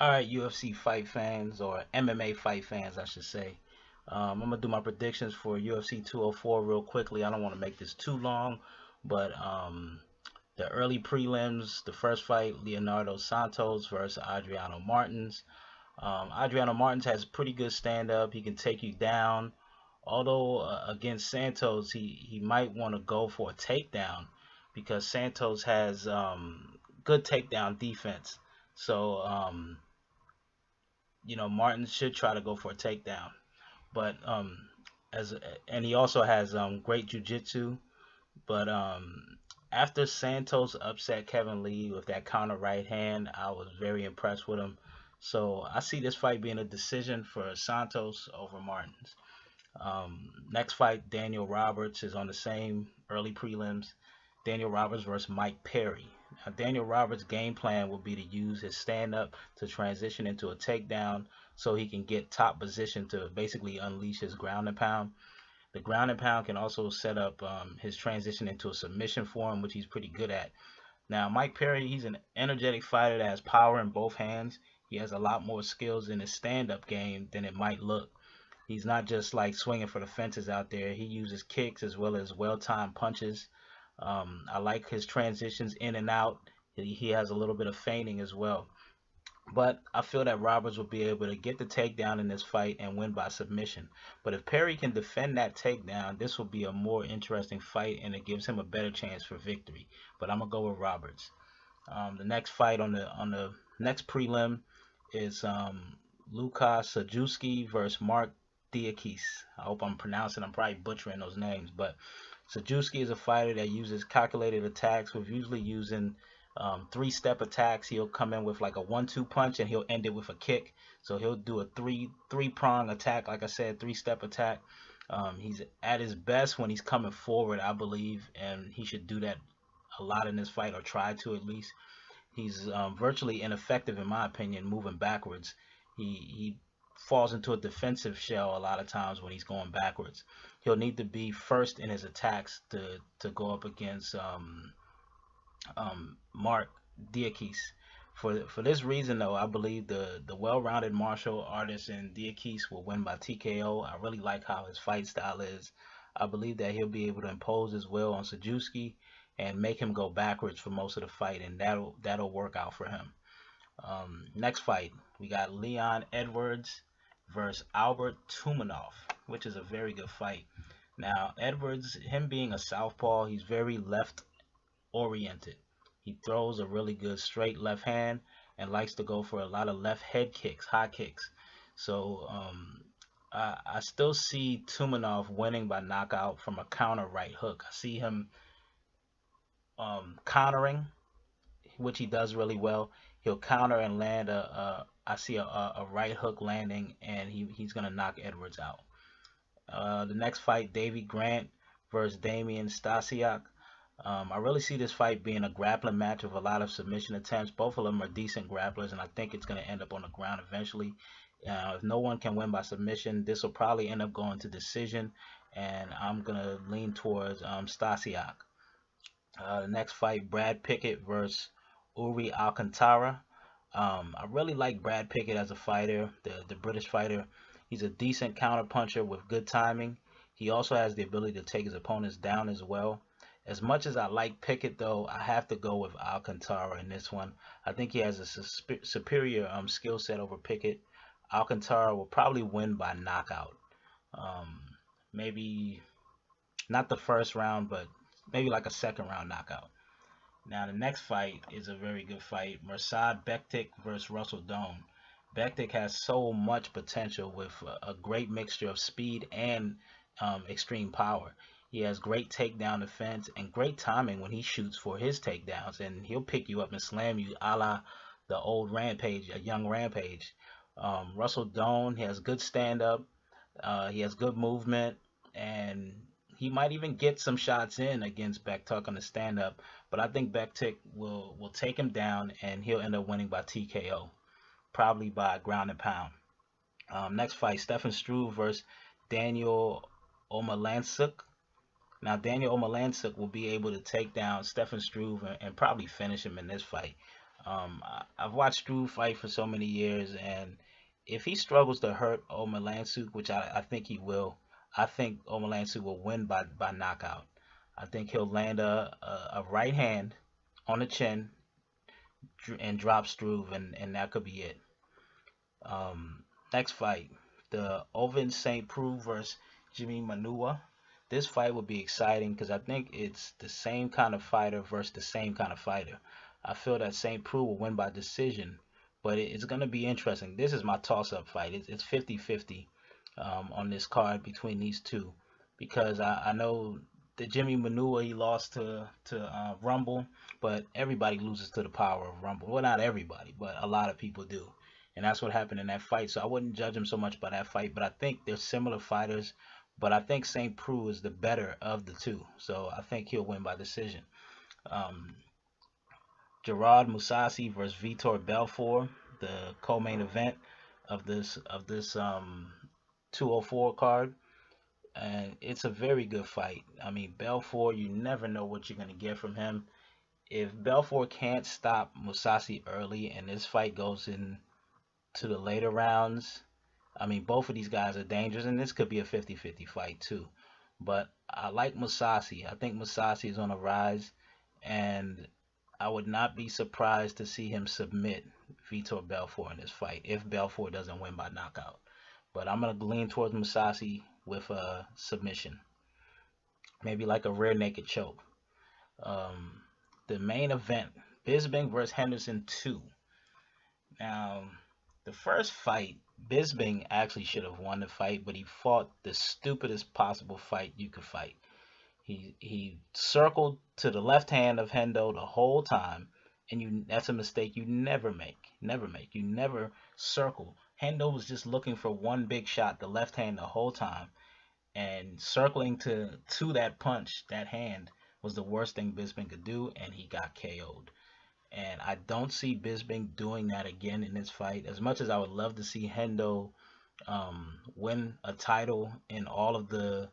All right, UFC fight fans, or MMA fight fans, I should say. I'm gonna do my predictions for UFC 204 real quickly. I don't want to make this too long, but the early prelims, the first fight, Leonardo Santos versus Adriano Martins. Adriano Martins has pretty good stand up. He can take you down. Although against Santos, he might want to go for a takedown because Santos has good takedown defense. So Martin should try to go for a takedown. But as and he also has great jujitsu. But after Santos upset Kevin Lee with that counter right hand, I was very impressed with him. So I see this fight being a decision for Santos over Martins. Next fight, Daniel Roberts is on the same early prelims. Daniel Roberts versus Mike Perry. Now, Daniel Roberts' game plan will be to use his stand up to transition into a takedown so he can get top position to basically unleash his ground and pound. The ground and pound can also set up his transition into a submission for him, which he's pretty good at. Now, Mike Perry, he's an energetic fighter that has power in both hands. He has a lot more skills in his stand up game than it might look. He's not just like swinging for the fences out there. He uses kicks as well as well-timed punches. I like his transitions in and out. He has a little bit of feinting as well. But I feel that Roberts will be able to get the takedown in this fight and win by submission. But if Perry can defend that takedown, this will be a more interesting fight and it gives him a better chance for victory. But I'm gonna go with Roberts. The next fight on the next prelim is Luka Sajewski versus Mark Diakis. I hope I'm pronouncing. I'm probably butchering those names, but Sajewski is a fighter that uses calculated attacks with usually using three-step attacks. He'll come in with like a 1-2 punch and he'll end it with a kick. So he'll do a three-prong attack, like I said, three-step attack. He's at his best when he's coming forward, I believe, and he should do that a lot in this fight, or try to at least. He's virtually ineffective in my opinion moving backwards. He falls into a defensive shell a lot of times when he's going backwards. He'll need to be first in his attacks to go up against Mark Diakis. For this reason, though, I believe the well-rounded martial artist in Diakis will win by TKO. I really like how his fight style is. I believe that he'll be able to impose his will on Sajewski and make him go backwards for most of the fight, and that'll work out for him. Next fight, we got Leon Edwards versus Albert Tumenov, which is a very good fight. Now, Edwards, him being a southpaw, he's very left oriented. He throws a really good straight left hand and likes to go for a lot of left head kicks, high kicks. So I still see Tumenov winning by knockout from a counter right hook. I see him countering, which he does really well. He'll counter and land I see a right hook landing, and he's gonna knock Edwards out. The next fight, Davy Grant versus Damien Stasiak. I really see this fight being a grappling match with a lot of submission attempts. Both of them are decent grapplers, and I think it's going to end up on the ground eventually. If no one can win by submission, this will probably end up going to decision, and I'm going to lean towards Stasiak. The next fight, Brad Pickett versus Uri Alcantara. I really like Brad Pickett as a fighter, the British fighter. He's a decent counter puncher with good timing. He also has the ability to take his opponents down as well. As much as I like Pickett, though, I have to go with Alcantara in this one. I think he has a superior skill set over Pickett. Alcantara will probably win by knockout. Maybe not the first round, but maybe like a second round knockout. Now, the next fight is a very good fight. Mirsad Bektic versus Russell Doan. Bektic has so much potential with a great mixture of speed and extreme power. He has great takedown defense and great timing when he shoots for his takedowns, and he'll pick you up and slam you a la the old Rampage, a young Rampage. Russell Doan, he has good stand-up, he has good movement, and he might even get some shots in against Bektic on the stand-up, but I think Bektic will take him down, and he'll end up winning by TKO, probably by ground and pound. Next fight, Stefan Struve versus Daniel Omelansuk. Now, Daniel Omelansuk will be able to take down Stefan Struve and probably finish him in this fight. I've watched Struve fight for so many years, and if he struggles to hurt Omalansu, which I think he will, I think Omalansu will win by knockout. I think he'll land a right hand on the chin and drop Struve, and that could be it. Next fight, the Ovince St. Preux versus Jimi Manuwa. This fight will be exciting because I think it's the same kind of fighter versus the same kind of fighter. I feel that St. Preux will win by decision, but it's going to be interesting. This is my toss-up fight. It's 50-50 on this card between these two because I know that Jimi Manuwa, he lost to Rumble, but everybody loses to the power of Rumble. Well, not everybody, but a lot of people do. And that's what happened in that fight. So I wouldn't judge him so much by that fight, but I think they're similar fighters. But I think St. Preux is the better of the two. So I think he'll win by decision. Um, Gerard Musasi versus Vitor Belfort, the co-main event of this 204 card, and it's a very good fight. I mean, Belfort, you never know what you're gonna get from him. If Belfort can't stop Musasi early, and this fight goes into the later rounds, I mean, both of these guys are dangerous, and this could be a 50-50 fight too. But I like Musasi. I think Musasi is on a rise, and I would not be surprised to see him submit Vitor Belfort in this fight if Belfort doesn't win by knockout. But I'm going to lean towards Musasi with a submission, maybe like a rear naked choke. Um, the main event, Bisping versus Henderson 2. Now, the first fight, Bisping actually should have won the fight, but he fought the stupidest possible fight you could fight. He circled to the left hand of Hendo the whole time, and that's a mistake you never make. Never make. You never circle. Hendo was just looking for one big shot, the left hand the whole time, and circling to that punch, that hand was the worst thing Bisping could do, and he got KO'd. And I don't see Bisping doing that again in this fight. As much as I would love to see Hendo win a title in all of the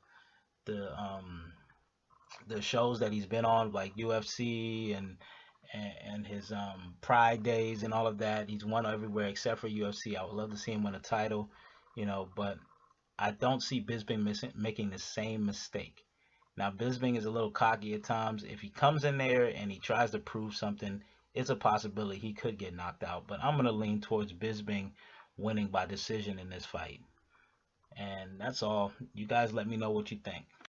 shows that he's been on, like UFC and his Pride days and all of that. He's won everywhere except for UFC. I would love to see him win a title, but I don't see Bisping making the same mistake. Now, Bisping is a little cocky at times. If he comes in there and he tries to prove something, it's a possibility he could get knocked out. But I'm going to lean towards Bisping winning by decision in this fight. And that's all. You guys let me know what you think.